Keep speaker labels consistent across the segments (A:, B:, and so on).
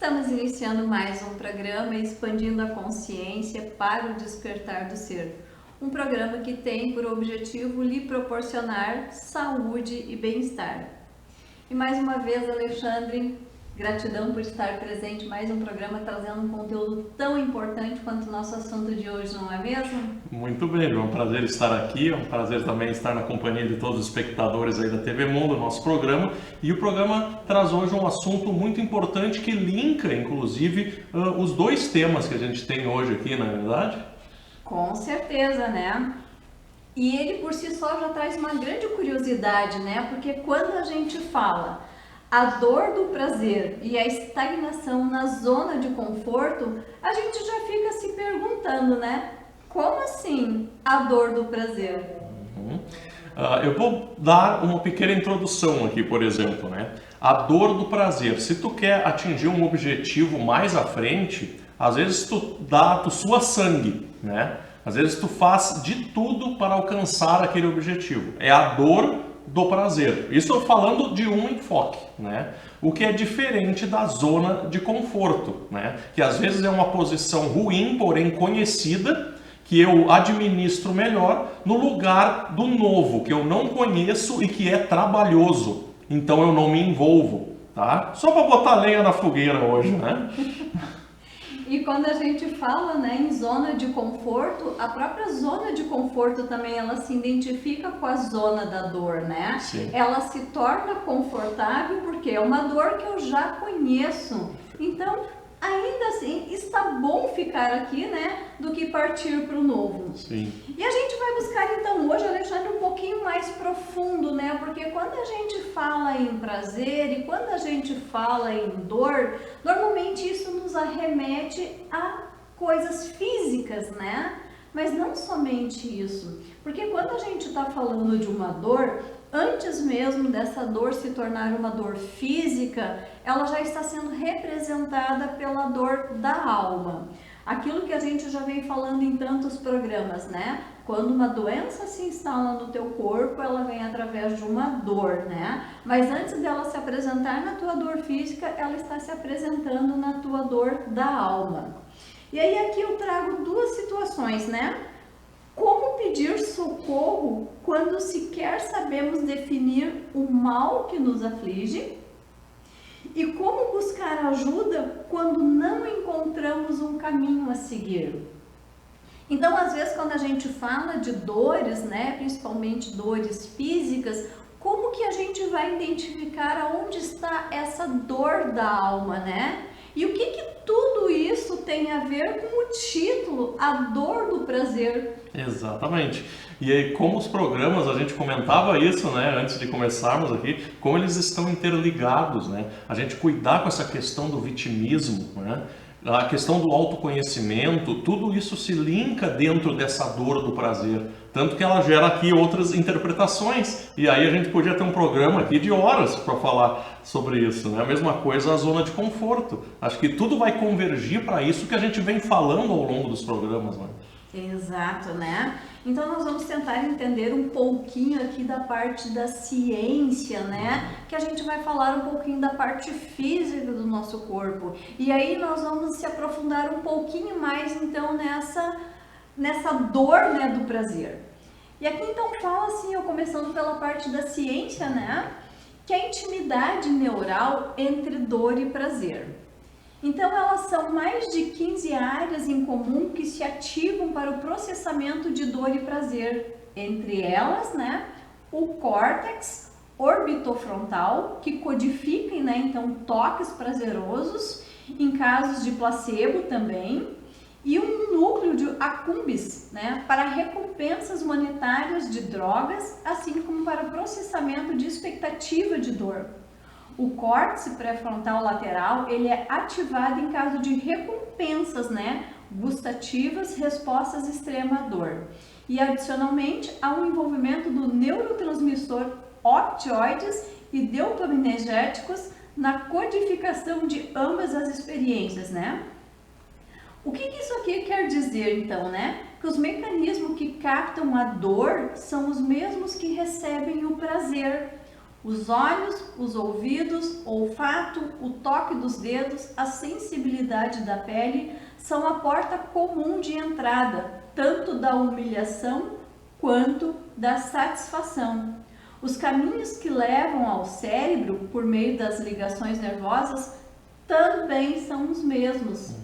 A: Estamos iniciando mais um programa expandindo a consciência para o despertar do ser. Um programa que tem por objetivo lhe proporcionar saúde e bem-estar. E mais uma vez, Alexandre, gratidão por estar presente em mais um programa trazendo um conteúdo tão importante quanto o nosso assunto de hoje, não é mesmo?
B: Muito bem, é um prazer estar aqui, é um prazer também estar na companhia de todos os espectadores aí da TV Mundo, nosso programa. E o programa traz hoje um assunto muito importante que linka, inclusive, os dois temas que a gente tem hoje aqui, não é verdade?
A: Com certeza, né? E ele por si só já traz uma grande curiosidade, né? Porque quando a gente fala a dor do prazer e a estagnação na zona de conforto, a gente já fica se perguntando, né? Como assim a dor do prazer?
B: Eu vou dar uma pequena introdução aqui, por exemplo, né? A dor do prazer. Se tu quer atingir um objetivo mais à frente, às vezes tu sua sangue, né? Às vezes tu faz de tudo para alcançar aquele objetivo. É a dor do prazer. Isso eu falando de um enfoque, né? O que é diferente da zona de conforto, né? Que às vezes é uma posição ruim, porém conhecida, que eu administro melhor no lugar do novo, que eu não conheço e que é trabalhoso. Então eu não me envolvo, tá? Só para botar lenha na fogueira hoje, né?
A: E quando a gente fala, né, em zona de conforto, a própria zona de conforto também ela se identifica com a zona da dor, né?
B: Sim.
A: Ela se torna confortável porque é uma dor que eu já conheço. Então, ainda assim, está bom ficar aqui, né, do que partir para o novo.
B: Sim.
A: E a gente vai buscar então hoje, Alexandre, um pouquinho mais profundo, né? Porque quando a gente fala em prazer e quando a gente fala em dor, normalmente isso nos arremete a coisas físicas, né? Mas não somente isso. Porque quando a gente está falando de uma dor, antes mesmo dessa dor se tornar uma dor física, ela já está sendo representada pela dor da alma. Aquilo que a gente já vem falando em tantos programas, né? Quando uma doença se instala no teu corpo, ela vem através de uma dor, né? Mas antes dela se apresentar na tua dor física, ela está se apresentando na tua dor da alma. E aí aqui eu trago duas situações, né? Como pedir socorro quando sequer sabemos definir o mal que nos aflige? E como buscar ajuda quando não encontramos um caminho a seguir? Então, às vezes, quando a gente fala de dores, né, principalmente dores físicas, como que a gente vai identificar aonde está essa dor da alma, né? E o que tudo isso tem a ver com o título, a dor do prazer?
B: Exatamente. E aí, como os programas, a gente comentava isso, né, antes de começarmos aqui, como eles estão interligados, né? A gente cuidar com essa questão do vitimismo, né? A questão do autoconhecimento, tudo isso se linka dentro dessa dor do prazer. Tanto que ela gera aqui outras interpretações. E aí a gente podia ter um programa aqui de horas para falar sobre isso, né? A mesma coisa a zona de conforto. Acho que tudo vai convergir para isso que a gente vem falando ao longo dos programas, né?
A: Exato, né? Então nós vamos tentar entender um pouquinho aqui da parte da ciência, né? Que a gente vai falar um pouquinho da parte física do nosso corpo. E aí nós vamos se aprofundar um pouquinho mais então nessa dor, né, do prazer. E aqui então fala assim, eu começando pela parte da ciência, né? Que é a intimidade neural entre dor e prazer. Então, elas são mais de 15 áreas em comum que se ativam para o processamento de dor e prazer. Entre elas, né, o córtex orbitofrontal, que codifica, né, então, toques prazerosos, em casos de placebo também, e um núcleo de accumbens, né, para recompensas monetárias de drogas, assim como para o processamento de expectativa de dor. O córtex pré-frontal lateral, ele é ativado em caso de recompensas, né, gustativas, respostas extrema à dor. E adicionalmente, há um envolvimento do neurotransmissor opioides e dopaminérgicos na codificação de ambas as experiências, né? O que isso aqui quer dizer, então, né? Que os mecanismos que captam a dor são os mesmos que recebem o prazer. Os olhos, os ouvidos, o olfato, o toque dos dedos, a sensibilidade da pele são a porta comum de entrada, tanto da humilhação quanto da satisfação. Os caminhos que levam ao cérebro por meio das ligações nervosas também são os mesmos.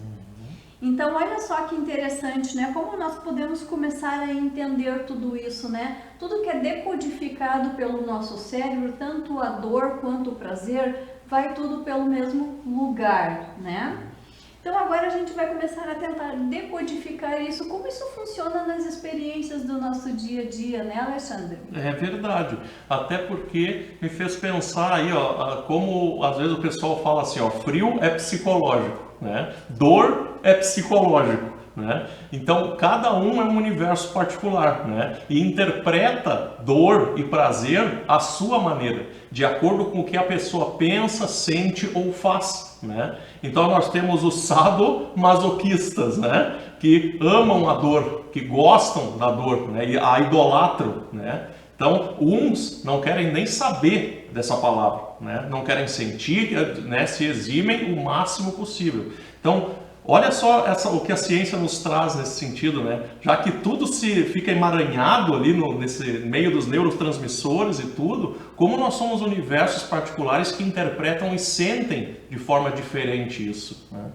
A: Então, olha só que interessante, né? Como nós podemos começar a entender tudo isso, né? Tudo que é decodificado pelo nosso cérebro, tanto a dor quanto o prazer, vai tudo pelo mesmo lugar, né? Então, agora a gente vai começar a tentar decodificar isso, como isso funciona nas experiências do nosso dia a dia, né, Alexandre?
B: É verdade, até porque me fez pensar aí, ó, como às vezes o pessoal fala assim, ó, frio é psicológico, né? Dor é psicológico, né? Então cada um é um universo particular, né? E interpreta dor e prazer à sua maneira, de acordo com o que a pessoa pensa, sente ou faz, né? Então nós temos os sadomasoquistas, né? Que amam a dor, que gostam da dor, né? E a idolatram, né? Então, uns não querem nem saber dessa palavra, né? Não querem sentir, né? Se eximem o máximo possível. Então, olha só o que a ciência nos traz nesse sentido, né? Já que tudo se fica emaranhado ali nesse meio dos neurotransmissores e tudo, como nós somos universos particulares que interpretam e sentem de forma diferente isso, né?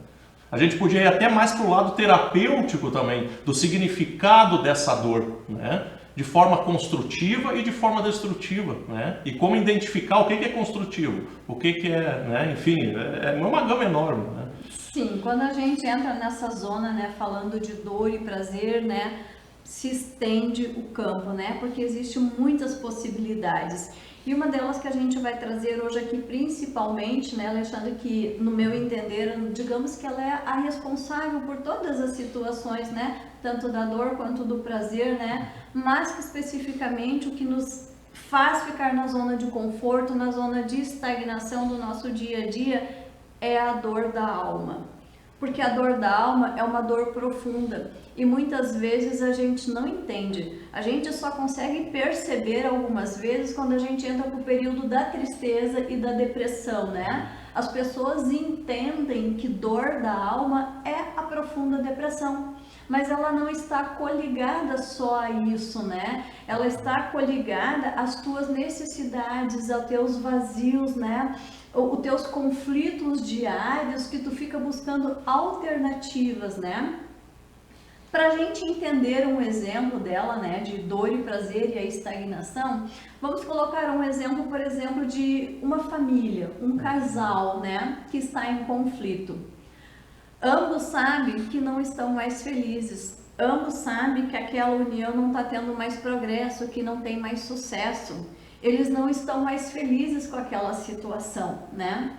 B: A gente podia ir até mais para o lado terapêutico também, do significado dessa dor, né? De forma construtiva e de forma destrutiva, né? E como identificar o que é construtivo, o que é, né? Enfim, é uma gama enorme, né?
A: Sim, quando a gente entra nessa zona, né, falando de dor e prazer, né, se estende o campo, né? Porque existem muitas possibilidades. E uma delas que a gente vai trazer hoje aqui, principalmente, né, Alexandre, que no meu entender, digamos que ela é a responsável por todas as situações, né, tanto da dor quanto do prazer, né, mas que especificamente o que nos faz ficar na zona de conforto, na zona de estagnação do nosso dia a dia, é a dor da alma. Porque a dor da alma é uma dor profunda e muitas vezes a gente não entende. A gente só consegue perceber algumas vezes quando a gente entra no período da tristeza e da depressão, né? As pessoas entendem que dor da alma é a profunda depressão, mas ela não está coligada só a isso, né? Ela está coligada às tuas necessidades, aos teus vazios, né? Os teus conflitos diários que tu fica buscando alternativas, né? Para a gente entender um exemplo dela, né, de dor e prazer e a estagnação, vamos colocar um exemplo, por exemplo, de uma família, um casal, né, que está em conflito. Ambos sabem que não estão mais felizes, ambos sabem que aquela união não está tendo mais progresso, que não tem mais sucesso. Eles não estão mais felizes com aquela situação, né?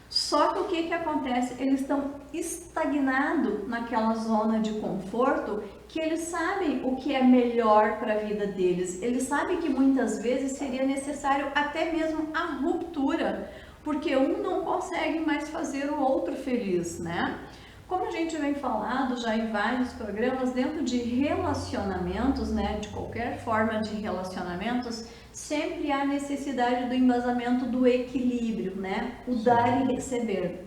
A: Só que o que acontece? Eles estão estagnados naquela zona de conforto, que eles sabem o que é melhor para a vida deles. Eles sabem que muitas vezes seria necessário até mesmo a ruptura, porque um não consegue mais fazer o outro feliz, né? Como a gente vem falando já em vários programas, dentro de relacionamentos, né, de qualquer forma de relacionamentos, sempre há necessidade do embasamento do equilíbrio, né, o dar e receber.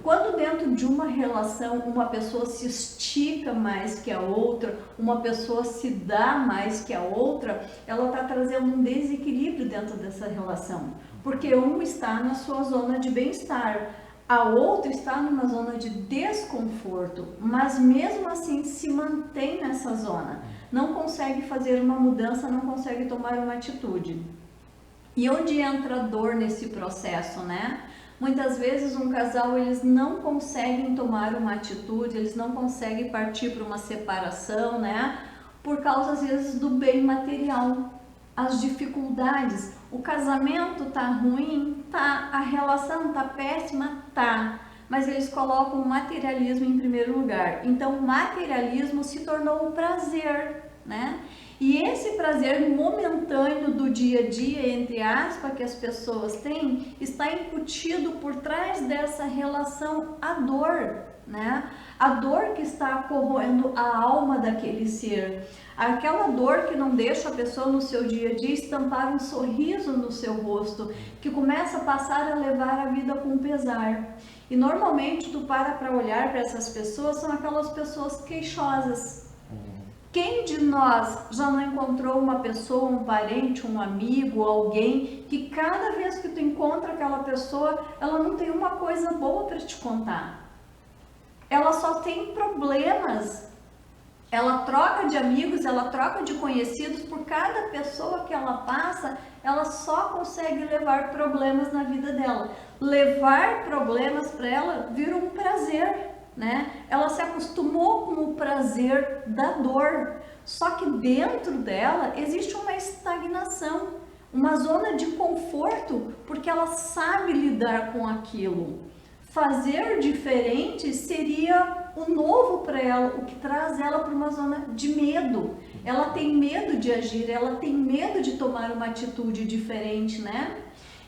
A: Quando dentro de uma relação uma pessoa se estica mais que a outra, uma pessoa se dá mais que a outra, ela está trazendo um desequilíbrio dentro dessa relação, porque um está na sua zona de bem-estar, a outra está numa zona de desconforto, mas mesmo assim se mantém nessa zona, não consegue fazer uma mudança, não consegue tomar uma atitude. E onde entra a dor nesse processo, né? Muitas vezes um casal, eles não conseguem tomar uma atitude, eles não conseguem partir para uma separação, né? Por causa às vezes do bem material, as dificuldades. O casamento tá ruim, tá, a relação tá péssima, tá, mas eles colocam o materialismo em primeiro lugar. Então o materialismo se tornou o prazer né? E esse prazer momentâneo do dia a dia, entre aspas, que as pessoas têm, está incutido por trás dessa relação à dor, né? A dor que está corroendo a alma daquele ser. Aquela dor que não deixa a pessoa no seu dia a dia estampar um sorriso no seu rosto, que começa a passar a levar a vida com pesar. E normalmente tu para olhar para essas pessoas, são aquelas pessoas queixosas. Quem de nós já não encontrou uma pessoa, um parente, um amigo, alguém, que cada vez que tu encontra aquela pessoa, ela não tem uma coisa boa para te contar? Ela só tem problemas. Ela troca de amigos, ela troca de conhecidos, por cada pessoa que ela passa, ela só consegue levar problemas na vida dela. Levar problemas para ela vira um prazer, né? Ela se acostumou com o prazer da dor, só que dentro dela existe uma estagnação, uma zona de conforto, porque ela sabe lidar com aquilo. Fazer diferente seria o novo para ela, o que traz ela para uma zona de medo. Ela tem medo de agir, ela tem medo de tomar uma atitude diferente, né?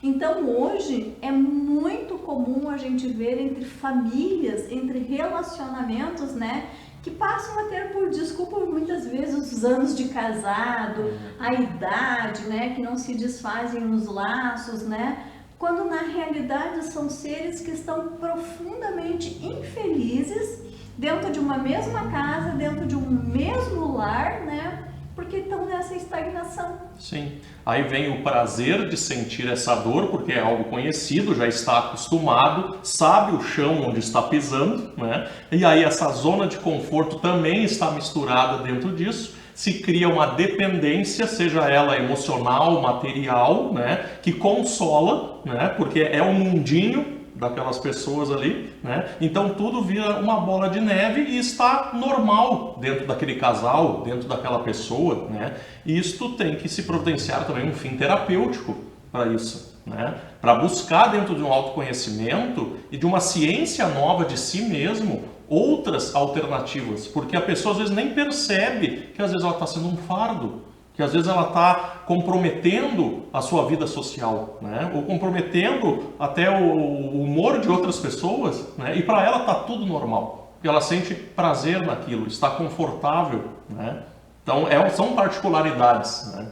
A: Então hoje é muito comum a gente ver entre famílias, entre relacionamentos, né, que passam a ter, por desculpa, muitas vezes os anos de casado, a idade, né, que não se desfazem os laços, né, quando na realidade são seres que estão profundamente infelizes dentro de uma mesma casa, dentro de um mesmo lar, né, porque estão nessa estagnação.
B: Sim. Aí vem o prazer de sentir essa dor, porque é algo conhecido, já está acostumado, sabe o chão onde está pisando, né? E aí essa zona de conforto também está misturada dentro disso. Se cria uma dependência, seja ela emocional, material, né? Que consola, né? Porque é um mundinho daquelas pessoas ali, né? Então tudo vira uma bola de neve e está normal dentro daquele casal, dentro daquela pessoa, né? E isto tem que se providenciar também um fim terapêutico para isso, né? Para buscar dentro de um autoconhecimento e de uma ciência nova de si mesmo outras alternativas, porque a pessoa às vezes nem percebe que às vezes ela está sendo um fardo, que às vezes ela está comprometendo a sua vida social, né? Ou comprometendo até o humor de outras pessoas, né? E para ela está tudo normal, porque ela sente prazer naquilo, está confortável, né? Então são particularidades, né?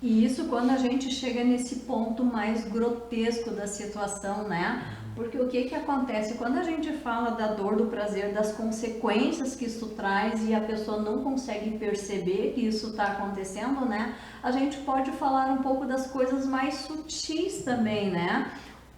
A: E isso quando a gente chega nesse ponto mais grotesco da situação, né? Porque o que acontece? Quando a gente fala da dor, do prazer, das consequências que isso traz e a pessoa não consegue perceber que isso está acontecendo, né? A gente pode falar um pouco das coisas mais sutis também, né?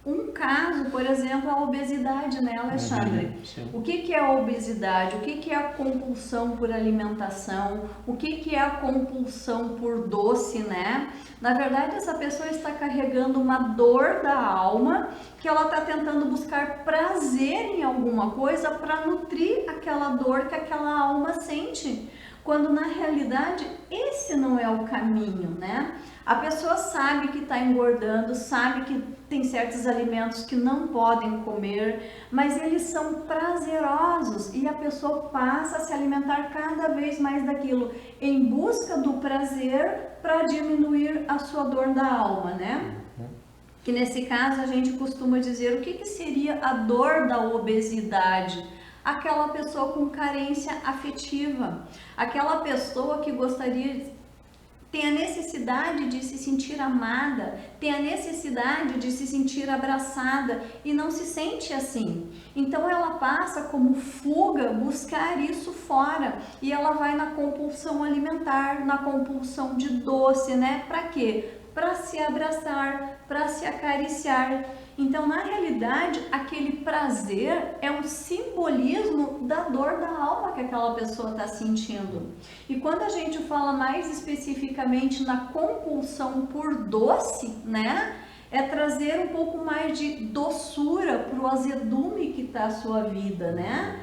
A: Um caso, por exemplo, a obesidade, né, Alexandre?
B: Sim.
A: O que é a obesidade? O que é a compulsão por alimentação? O que é a compulsão por doce, né? Na verdade, essa pessoa está carregando uma dor da alma, que ela está tentando buscar prazer em alguma coisa para nutrir aquela dor que aquela alma sente, quando na realidade esse não é o caminho, né? A pessoa sabe que está engordando, sabe que tem certos alimentos que não podem comer, mas eles são prazerosos e a pessoa passa a se alimentar cada vez mais daquilo, em busca do prazer para diminuir a sua dor da alma, né? Que nesse caso a gente costuma dizer o que seria a dor da obesidade. Aquela pessoa com carência afetiva, aquela pessoa que gostaria, tem a necessidade de se sentir amada, tem a necessidade de se sentir abraçada e não se sente assim. Então ela passa como fuga buscar isso fora e ela vai na compulsão alimentar, na compulsão de doce, né? Para quê? Para se abraçar, para se acariciar. Então, na realidade, aquele prazer é um simbolismo da dor da alma que aquela pessoa está sentindo. E quando a gente fala mais especificamente na compulsão por doce, né? É trazer um pouco mais de doçura para o azedume que está a sua vida, né?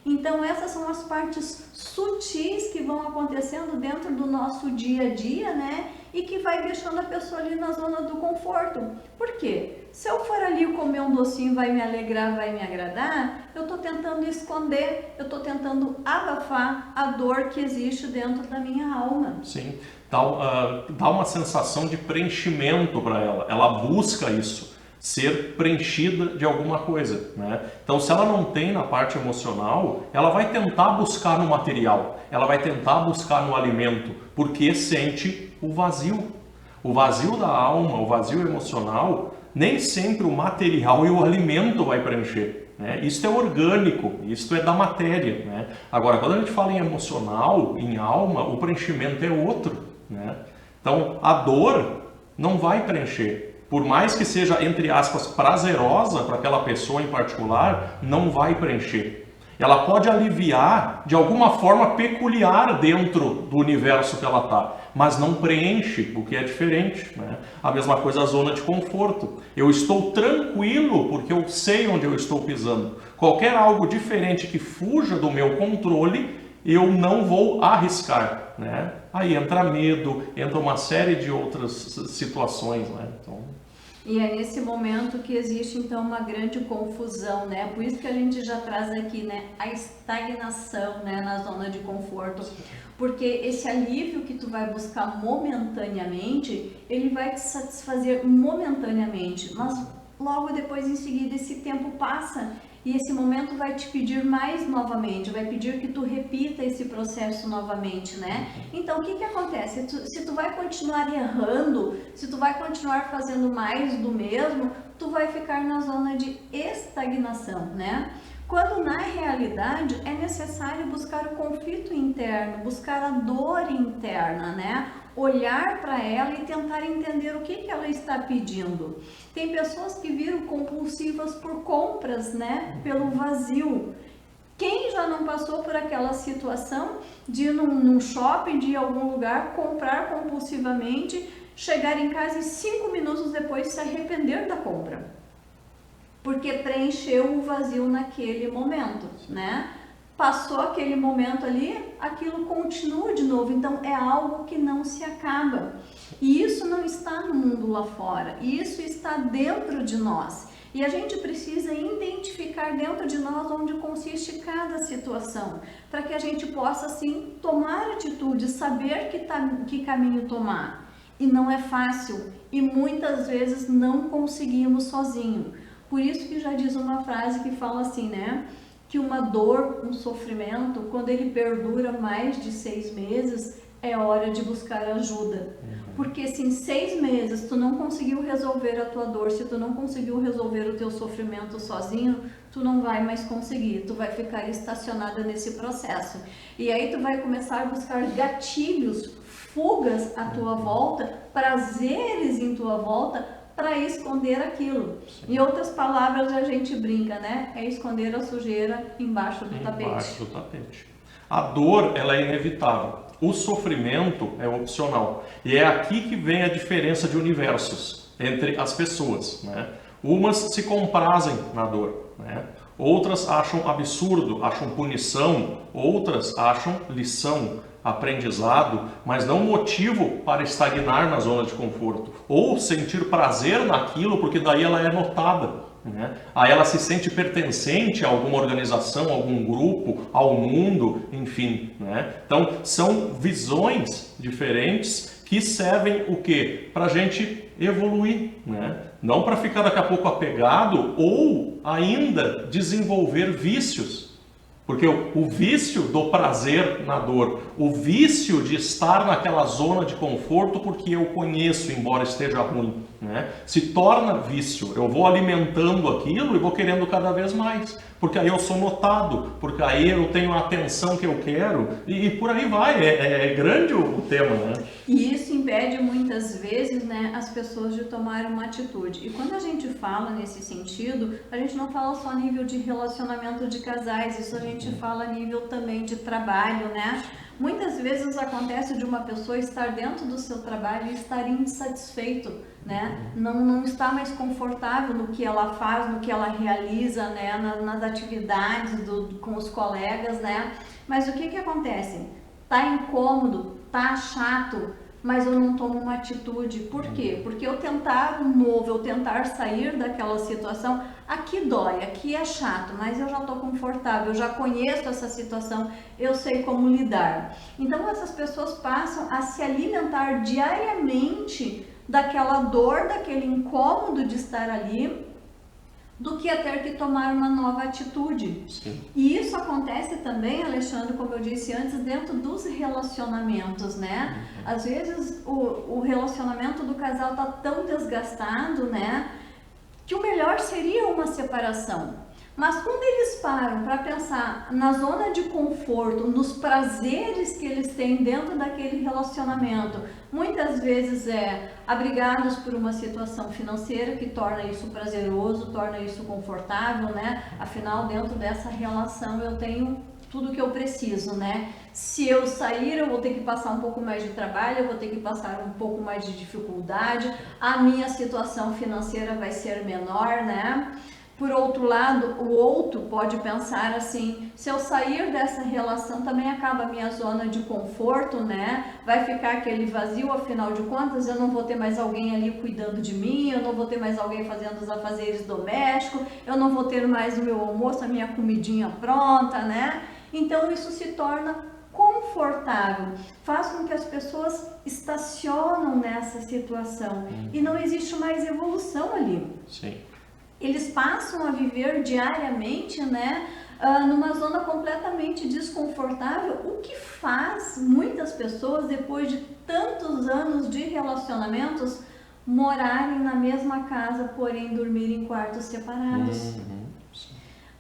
A: Então essas são as partes sutis que vão acontecendo dentro do nosso dia a dia, né? E que vai deixando a pessoa ali na zona do conforto. Por quê? Se eu for ali comer um docinho vai me alegrar, vai me agradar, eu estou tentando esconder, eu estou tentando abafar a dor que existe dentro da minha alma.
B: Sim, dá uma sensação de preenchimento para ela. Ela busca isso, ser preenchida de alguma coisa, né? Então, se ela não tem na parte emocional, ela vai tentar buscar no material, ela vai tentar buscar no alimento, porque sente o vazio. O vazio da alma, o vazio emocional, nem sempre o material e o alimento vai preencher, né? Isso é orgânico, isso é da matéria, né? Agora, quando a gente fala em emocional, em alma, o preenchimento é outro, né? Então, a dor não vai preencher. Por mais que seja, entre aspas, prazerosa para aquela pessoa em particular, não vai preencher. Ela pode aliviar de alguma forma peculiar dentro do universo que ela está, mas não preenche, o que é diferente, né? A mesma coisa a zona de conforto. Eu estou tranquilo porque eu sei onde eu estou pisando. Qualquer algo diferente que fuja do meu controle, eu não vou arriscar, né? Aí entra medo, entra uma série de outras situações, né? Então...
A: E é nesse momento que existe então uma grande confusão, né? Por isso que a gente já traz aqui, né, a estagnação, né, na zona de conforto. Porque esse alívio que tu vai buscar momentaneamente, ele vai te satisfazer momentaneamente, mas logo depois em seguida esse tempo passa e esse momento vai te pedir mais novamente, vai pedir que tu repita esse processo novamente, né? Então, o que que acontece? Se tu vai continuar errando, se tu vai continuar fazendo mais do mesmo, tu vai ficar na zona de estagnação, né? Quando na realidade é necessário buscar o conflito interno, buscar a dor interna, né? Olhar para ela e tentar entender o que ela está pedindo. Tem pessoas que viram compulsivas por compras, né? Pelo vazio. Quem já não passou por aquela situação de ir num shopping, de ir a algum lugar, comprar compulsivamente, chegar em casa e 5 minutos depois se arrepender da compra? Porque preencheu o vazio naquele momento, né? Passou aquele momento ali, aquilo continua de novo, então é algo que não se acaba. E isso não está no mundo lá fora, isso está dentro de nós. E a gente precisa identificar dentro de nós onde consiste cada situação, para que a gente possa, assim, tomar atitude, saber que caminho tomar. E não é fácil, e muitas vezes não conseguimos sozinho. Por isso que já diz uma frase que fala assim, né? Que uma dor, um sofrimento, quando ele perdura mais de 6 meses, é hora de buscar ajuda. Porque se em 6 meses tu não conseguiu resolver a tua dor, se tu não conseguiu resolver o teu sofrimento sozinho, tu não vai mais conseguir, tu vai ficar estacionada nesse processo. E aí tu vai começar a buscar gatilhos, fugas à tua volta, prazeres em tua volta, para esconder aquilo. Em outras palavras, a gente brinca, né? É esconder a sujeira embaixo do tapete.
B: Embaixo do tapete. A dor, ela é inevitável. O sofrimento é opcional. E é aqui que vem a diferença de universos entre as pessoas, né? Umas se comprazem na dor, né? Outras acham absurdo, acham punição, outras acham lição, aprendizado, mas não motivo para estagnar na zona de conforto ou sentir prazer naquilo, porque daí ela é notada, né? Aí ela se sente pertencente a alguma organização, a algum grupo, ao mundo, enfim, né? Então são visões diferentes que servem o quê? Para a gente evoluir, né? Não para ficar daqui a pouco apegado ou ainda desenvolver vícios. Porque o vício do prazer na dor, o vício de estar naquela zona de conforto porque eu conheço, embora esteja ruim, né? Se torna vício. Eu vou alimentando aquilo e vou querendo cada vez mais. Porque aí eu sou notado, porque aí eu tenho a atenção que eu quero e por aí vai. É grande o tema, né?
A: E isso impede muitas vezes, né, as pessoas de tomarem uma atitude. E quando a gente fala nesse sentido, a gente não fala só a nível de relacionamento de casais, isso a gente fala a nível também de trabalho, né? Muitas vezes acontece de uma pessoa estar dentro do seu trabalho e estar insatisfeito, né? Não está mais confortável no que ela faz, no que ela realiza, né? Nas atividades com os colegas, né? Mas o que acontece? Tá incômodo, tá chato, mas eu não tomo uma atitude. Por quê? Porque eu tentar um novo, eu tentar sair daquela situação, aqui dói, aqui é chato, mas eu já estou confortável, eu já conheço essa situação, eu sei como lidar. Então essas pessoas passam a se alimentar diariamente daquela dor, daquele incômodo de estar ali, do que a ter que tomar uma nova atitude.
B: Sim.
A: E isso acontece também, Alexandre, como eu disse antes, dentro dos relacionamentos, né? Às vezes o relacionamento do casal tá tão desgastado, né? Que o melhor seria uma separação. Mas quando eles param para pensar na zona de conforto, nos prazeres que eles têm dentro daquele relacionamento, muitas vezes abrigados por uma situação financeira que torna isso prazeroso, torna isso confortável, né? Afinal, dentro dessa relação eu tenho tudo que eu preciso, né? Se eu sair, eu vou ter que passar um pouco mais de trabalho, eu vou ter que passar um pouco mais de dificuldade, a minha situação financeira vai ser menor, né? Por outro lado, o outro pode pensar assim, se eu sair dessa relação também acaba a minha zona de conforto, né? Vai ficar aquele vazio, afinal de contas eu não vou ter mais alguém ali cuidando de mim, eu não vou ter mais alguém fazendo os afazeres domésticos, eu não vou ter mais o meu almoço, a minha comidinha pronta, né? Então isso se torna confortável, faz com que as pessoas estacionam nessa situação e não existe mais evolução ali.
B: Sim.
A: Eles passam a viver diariamente, né, numa zona completamente desconfortável, o que faz muitas pessoas, depois de tantos anos de relacionamentos, morarem na mesma casa, porém dormir em quartos separados.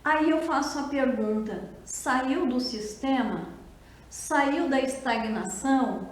A: Aí eu faço a pergunta, saiu do sistema? Saiu da estagnação?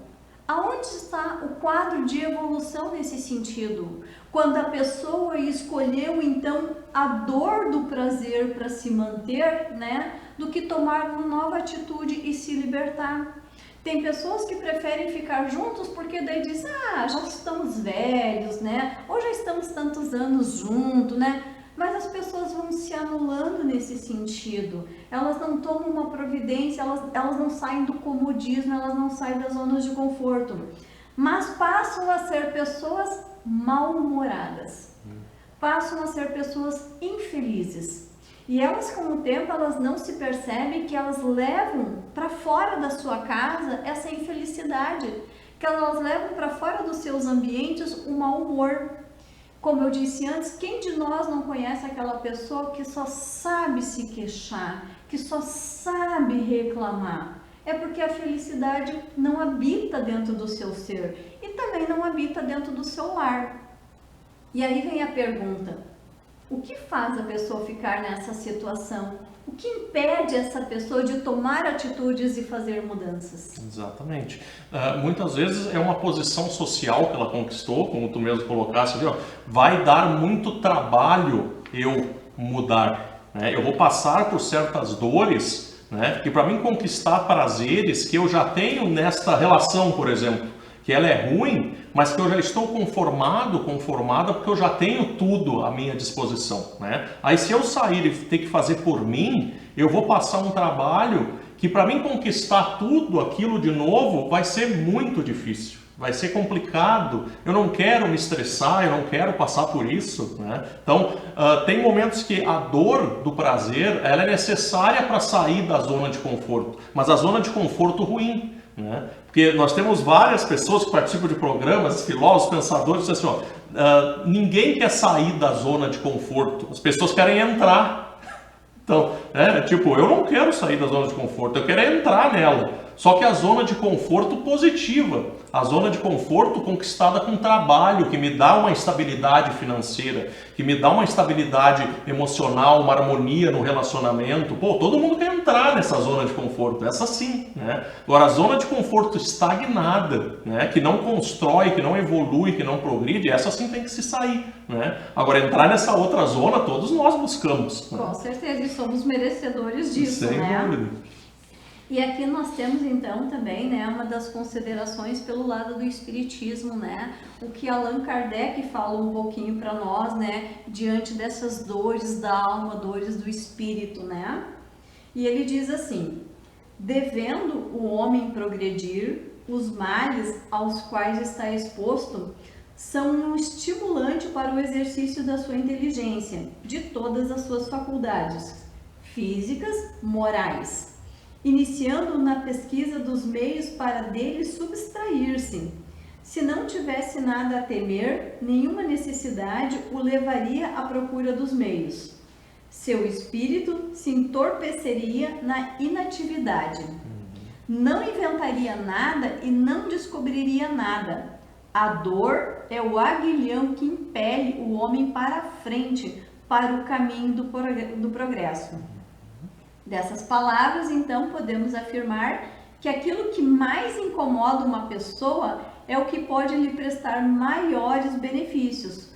A: Aonde está o quadro de evolução nesse sentido? Quando a pessoa escolheu então a dor do prazer para se manter, né, do que tomar uma nova atitude e se libertar. Tem pessoas que preferem ficar juntos porque daí diz, já estamos velhos, né, ou já estamos tantos anos juntos, né, mas as pessoas vão se anulando nesse sentido, elas não tomam uma providência, elas não saem do comodismo, elas não saem das zonas de conforto, mas passam a ser pessoas mal-humoradas, passam a ser pessoas infelizes. E elas, com o tempo, elas não se percebem que elas levam para fora da sua casa essa infelicidade, que elas levam para fora dos seus ambientes o mau humor. Como eu disse antes, quem de nós não conhece aquela pessoa que só sabe se queixar, que só sabe reclamar? É porque a felicidade não habita dentro do seu ser e também não habita dentro do seu lar. E aí vem a pergunta, o que faz a pessoa ficar nessa situação? O que impede essa pessoa de tomar atitudes e fazer mudanças?
B: Exatamente. Muitas vezes é uma posição social que ela conquistou, como tu mesmo colocaste ali, ó, vai dar muito trabalho eu mudar, né? Eu vou passar por certas dores, né? Que para mim conquistar prazeres que eu já tenho nesta relação, por exemplo, que ela é ruim, mas que eu já estou conformada, porque eu já tenho tudo à minha disposição, né? Aí se eu sair e ter que fazer por mim, eu vou passar um trabalho que para mim conquistar tudo aquilo de novo vai ser muito difícil, vai ser complicado, eu não quero me estressar, eu não quero passar por isso, né? Então, tem momentos que a dor do prazer, ela é necessária para sair da zona de conforto, mas a zona de conforto ruim, né? Porque nós temos várias pessoas que participam de programas, filósofos, pensadores, que dizem assim, ninguém quer sair da zona de conforto, as pessoas querem entrar. Então, eu não quero sair da zona de conforto, eu quero entrar nela. Só que a zona de conforto positiva, a zona de conforto conquistada com trabalho, que me dá uma estabilidade financeira, que me dá uma estabilidade emocional, uma harmonia no relacionamento. Pô, todo mundo quer entrar nessa zona de conforto, essa sim, né? Agora, a zona de conforto estagnada, né, que não constrói, que não evolui, que não progride, essa sim tem que se sair, né? Agora, entrar nessa outra zona, todos nós buscamos. Né?
A: Com certeza, e somos merecedores disso,
B: sem
A: né?
B: dúvida.
A: E aqui nós temos então também, né, uma das considerações pelo lado do espiritismo, né, o que Allan Kardec fala um pouquinho para nós, né, diante dessas dores da alma, dores do espírito, né, e ele diz assim, devendo o homem progredir, os males aos quais está exposto são um estimulante para o exercício da sua inteligência, de todas as suas faculdades, físicas, morais, iniciando na pesquisa dos meios para dele subtrair-se. Se não tivesse nada a temer, nenhuma necessidade o levaria à procura dos meios. Seu espírito se entorpeceria na inatividade. Não inventaria nada e não descobriria nada. A dor é o aguilhão que impele o homem para a frente, para o caminho do progresso. Dessas palavras, então, podemos afirmar que aquilo que mais incomoda uma pessoa é o que pode lhe prestar maiores benefícios,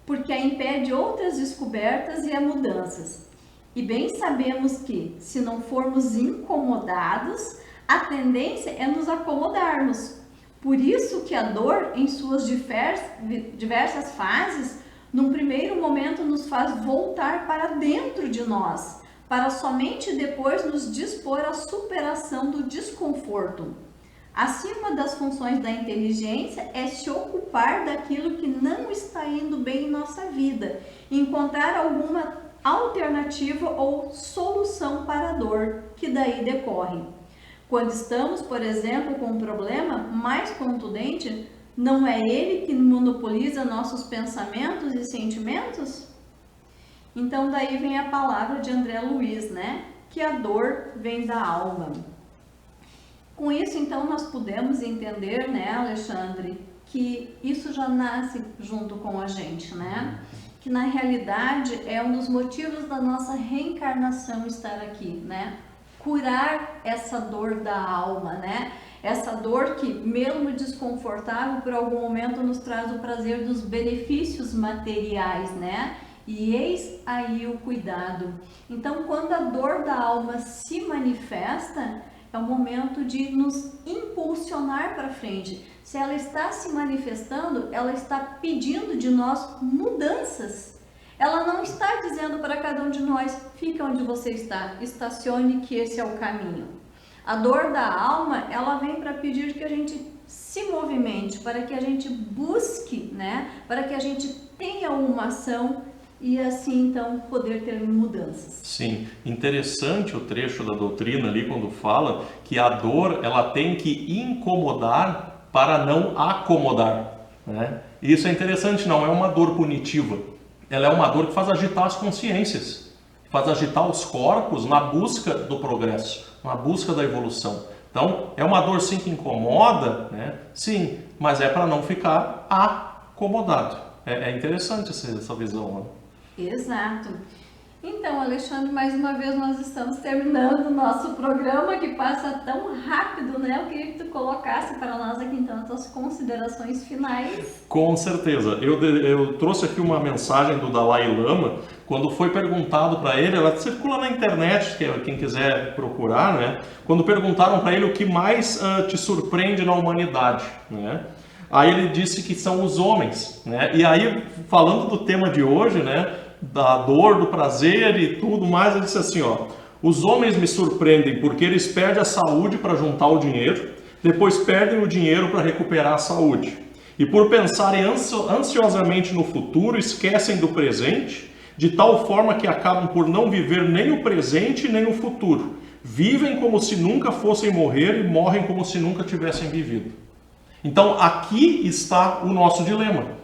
A: porque a impede outras descobertas e a mudanças. E bem sabemos que, se não formos incomodados, a tendência é nos acomodarmos. Por isso que a dor, em suas diversas fases, num primeiro momento nos faz voltar para dentro de nós, para somente depois nos dispor à superação do desconforto. Assim, uma das funções da inteligência é se ocupar daquilo que não está indo bem em nossa vida, encontrar alguma alternativa ou solução para a dor que daí decorre. Quando estamos, por exemplo, com um problema mais contundente, não é ele que monopoliza nossos pensamentos e sentimentos? Então daí vem a palavra de André Luiz, né? Que a dor vem da alma. Com isso, então, nós podemos entender, né, Alexandre, que isso já nasce junto com a gente, né? Que na realidade é um dos motivos da nossa reencarnação estar aqui, né? Curar essa dor da alma, né? Essa dor que, mesmo desconfortável, por algum momento nos traz o prazer dos benefícios materiais, né? E eis aí o cuidado. Então, quando a dor da alma se manifesta, é o momento de nos impulsionar para frente. Se ela está se manifestando, ela está pedindo de nós mudanças. Ela não está dizendo para cada um de nós, fica onde você está, estacione que esse é o caminho. A dor da alma, ela vem para pedir que a gente se movimente, para que a gente busque, né? Para que a gente tenha uma ação e assim então poder ter mudanças.
B: Sim, interessante o trecho da doutrina ali quando fala que a dor ela tem que incomodar para não acomodar, né? E isso é interessante, não é uma dor punitiva, ela é uma dor que faz agitar as consciências, faz agitar os corpos na busca do progresso, na busca da evolução. Então é uma dor sim que incomoda, né? Sim, mas é para não ficar acomodado. É interessante essa visão, né?
A: Exato. Então, Alexandre, mais uma vez nós estamos terminando o nosso programa que passa tão rápido, né? Eu queria que tu colocasse para nós aqui então as tuas considerações finais.
B: Com certeza. Eu trouxe aqui uma mensagem do Dalai Lama, quando foi perguntado para ele, ela circula na internet, quem quiser procurar, né? Quando perguntaram para ele o que mais te surpreende na humanidade, né? Aí ele disse que são os homens, né? E aí, falando do tema de hoje, né? Da dor, do prazer e tudo mais, ele disse assim, ó: os homens me surpreendem porque eles perdem a saúde para juntar o dinheiro, depois perdem o dinheiro para recuperar a saúde. E por pensarem ansiosamente no futuro, esquecem do presente, de tal forma que acabam por não viver nem o presente nem o futuro. Vivem como se nunca fossem morrer e morrem como se nunca tivessem vivido. Então aqui está o nosso dilema.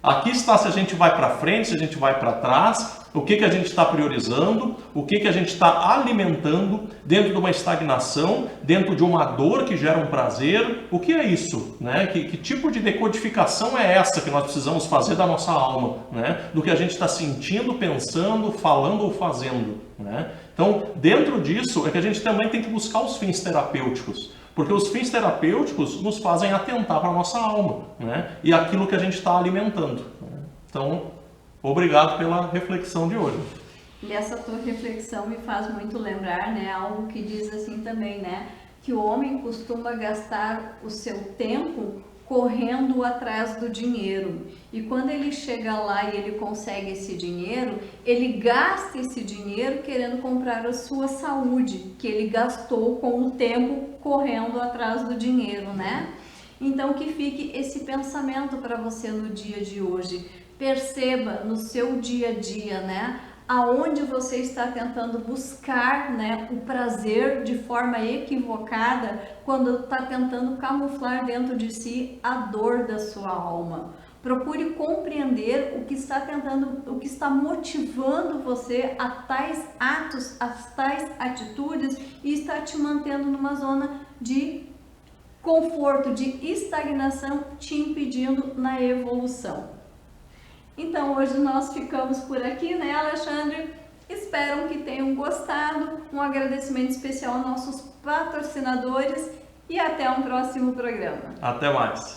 B: Aqui está se a gente vai para frente, se a gente vai para trás, o que a gente está priorizando, o que a gente está alimentando dentro de uma estagnação, dentro de uma dor que gera um prazer. O que é isso, né? Que tipo de decodificação é essa que nós precisamos fazer da nossa alma, né? Do que a gente está sentindo, pensando, falando ou fazendo, né? Então, dentro disso é que a gente também tem que buscar os fins terapêuticos. Porque os fins terapêuticos nos fazem atentar para a nossa alma, né? E aquilo que a gente está alimentando. Né? Então, obrigado pela reflexão de hoje.
A: E essa tua reflexão me faz muito lembrar, né? Algo que diz assim também, né? Que o homem costuma gastar o seu tempo correndo atrás do dinheiro. E quando ele chega lá e ele consegue esse dinheiro, ele gasta esse dinheiro querendo comprar a sua saúde, que ele gastou com o tempo correndo atrás do dinheiro, né? Então que fique esse pensamento para você no dia de hoje. Perceba no seu dia a dia, né? Aonde você está tentando buscar, né, o prazer de forma equivocada quando está tentando camuflar dentro de si a dor da sua alma. Procure compreender o que está motivando você a tais atos, a tais atitudes e está te mantendo numa zona de conforto, de estagnação, te impedindo na evolução. Então hoje nós ficamos por aqui, né, Alexandre? Espero que tenham gostado. Um agradecimento especial aos nossos patrocinadores e até um próximo programa.
B: Até mais!